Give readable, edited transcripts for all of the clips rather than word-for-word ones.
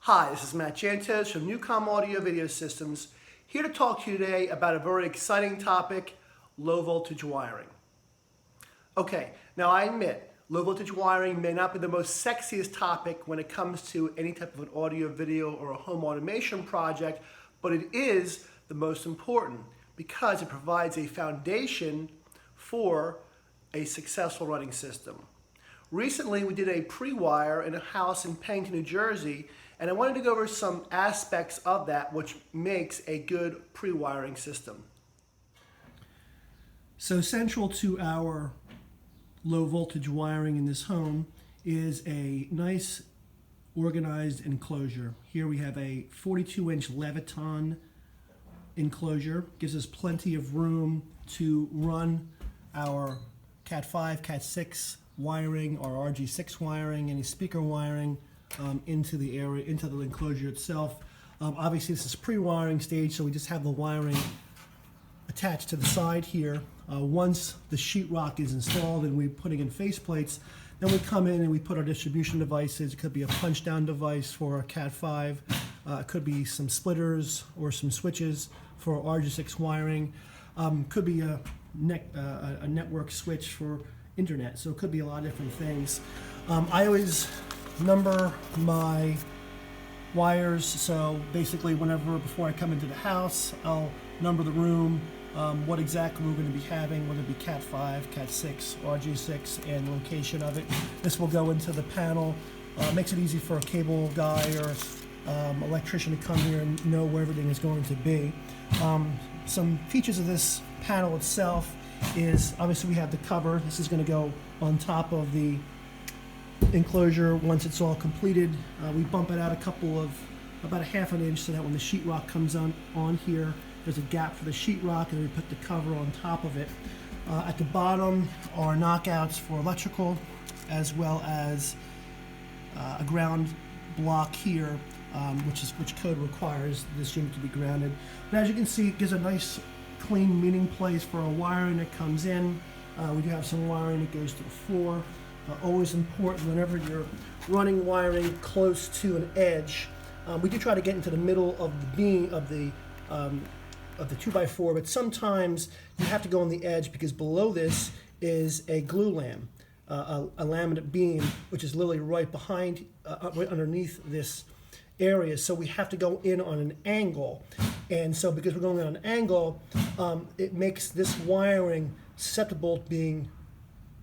Hi, this is Matt Jantos from Newcom Audio Video Systems, here to talk to you today about a very exciting topic, low voltage wiring. Okay, now I admit, low voltage wiring may not be the most sexiest topic when it comes to any type of an audio, video, or a home automation project, but it is the most important because it provides a foundation for a successful running system. Recently, we did a pre-wire in a house in Pennington, New Jersey, and I wanted to go over some aspects of that which makes a good pre-wiring system. So central to our low voltage wiring in this home is a nice organized enclosure. Here we have a 42-inch Leviton enclosure. Gives us plenty of room to run our Cat 5, Cat 6 wiring or RG6 wiring, any speaker wiring into the area, into the enclosure itself. Obviously this is pre-wiring stage, so we just have the wiring attached to the side here. Once the sheetrock is installed and we're putting in faceplates, then we come in and we put our distribution devices. It could be a punch down device for a Cat 5, it could be some splitters or some switches for RG6 wiring, could be a network switch for internet, so it could be a lot of different things. I always number my wires, so basically before I come into the house, I'll number the room, what exactly we're going to be having, whether it be Cat 5, Cat 6, RG6, and location of it. This will go into the panel. Makes it easy for a cable guy or electrician to come here and know where everything is going to be. Some features of this panel itself is obviously we have the cover. This is going to go on top of the enclosure once it's all completed. We bump it out about a half an inch so that when the sheetrock comes on here, there's a gap for the sheetrock, and we put the cover on top of it. At the bottom are knockouts for electrical, as well as a ground block here, which code requires this unit to be grounded. But as you can see, it gives a nice clean meeting place for our wiring that comes in. We do have some wiring that goes to the floor. Always important whenever you're running wiring close to an edge. We do try to get into the middle of the beam of the 2x4, but sometimes you have to go on the edge because below this is a glue lam, a laminate beam, which is literally right behind, right underneath this area. So we have to go in on an angle, and so because we're going on an angle, it makes this wiring susceptible to being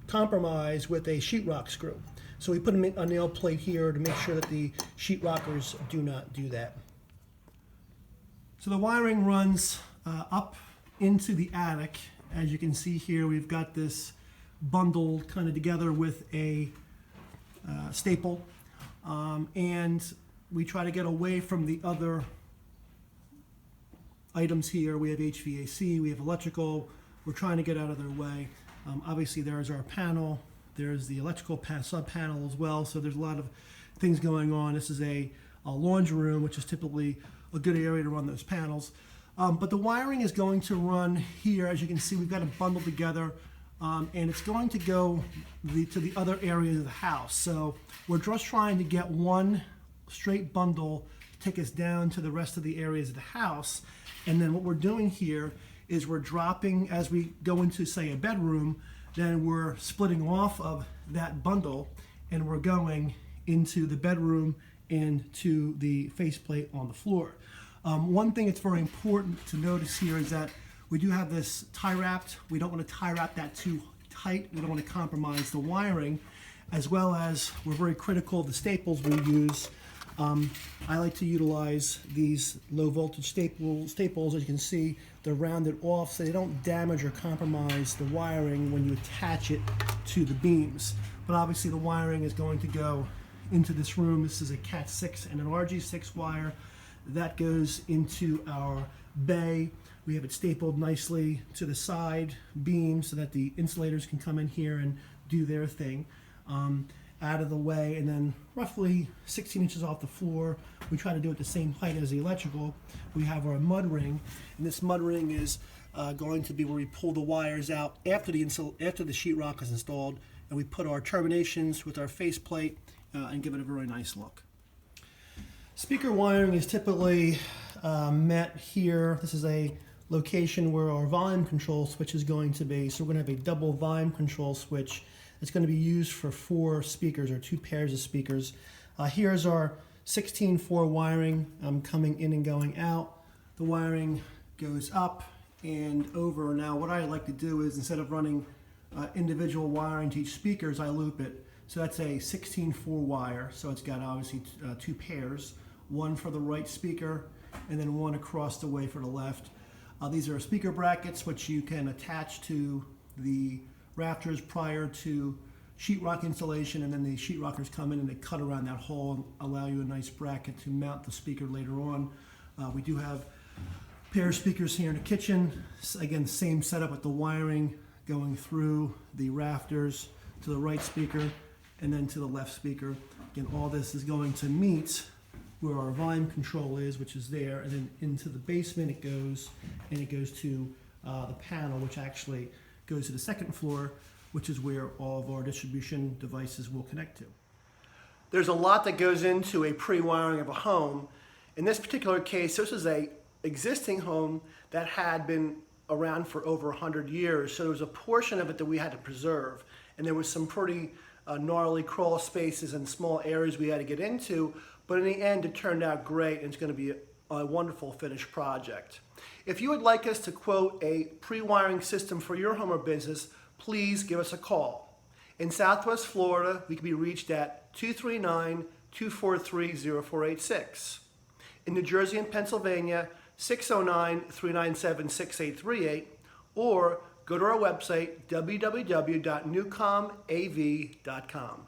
compromised with a sheetrock screw. So we put a nail plate here to make sure that the sheetrockers do not do that. So the wiring runs up into the attic. As you can see here, we've got this bundled kind of together with a staple, and we try to get away from the other items here. We have HVAC, we have electrical. We're trying to get out of their way. Obviously there's our panel, there's the electrical sub panel as well, so there's a lot of things going on. This is a laundry room, which is typically a good area to run those panels. But the wiring is going to run here. As you can see, we've got it bundled together, and it's going to go to the other areas of the house. So we're just trying to get one straight bundle to take us down to the rest of the areas of the house. And then what we're doing here is we're dropping, as we go into, say, a bedroom, then we're splitting off of that bundle and we're going into the bedroom and to the faceplate on the floor. One thing that's very important to notice here is that we do have this tie wrapped. We don't want to tie wrap that too tight. We don't want to compromise the wiring, as well as we're very critical of the staples we use. I like to utilize these low voltage staples. As you can see, they're rounded off so they don't damage or compromise the wiring when you attach it to the beams. But obviously the wiring is going to go into this room. This is a Cat 6 and an RG6 wire that goes into our bay. We have it stapled nicely to the side beam so that the insulators can come in here and do their thing. Out of the way, and then roughly 16 inches off the floor, we try to do it the same height as the electrical. We have our mud ring, and this mud ring is going to be where we pull the wires out after the sheetrock is installed, and we put our terminations with our faceplate and give it a very nice look. speaker wiring is typically met here. This is a location where our volume control switch is going to be. So we're going to have a double volume control switch. It's going to be used for 4 speakers or 2 pairs of speakers. Here's our 16-4 wiring coming in and going out. The wiring goes up and over. Now what I like to do is, instead of running individual wiring to each speakers, I loop it. So that's a 16-4 wire. So it's got obviously 2 pairs, one for the right speaker and then one across the way for the left. These are speaker brackets which you can attach to the rafters prior to sheetrock installation, and then the sheetrockers come in and they cut around that hole and allow you a nice bracket to mount the speaker later on. We do have a pair of speakers here in the kitchen. Again, same setup with the wiring going through the rafters to the right speaker and then to the left speaker. Again, all this is going to meet where our volume control is, which is there, and then into the basement it goes, and it goes to the panel, which actually goes to the second floor, which is where all of our distribution devices will connect to. There's a lot that goes into a pre-wiring of a home. In this particular case, this is a existing home that had been around for over 100 years, so there was a portion of it that we had to preserve, and there was some pretty gnarly crawl spaces and small areas we had to get into, but in the end it turned out great, and it's going to be a wonderful finished project. If you would like us to quote a pre-wiring system for your home or business, please give us a call. In Southwest Florida, we can be reached at 239-243-0486. In New Jersey and Pennsylvania, 609-397-6838, or go to our website, www.newcomav.com.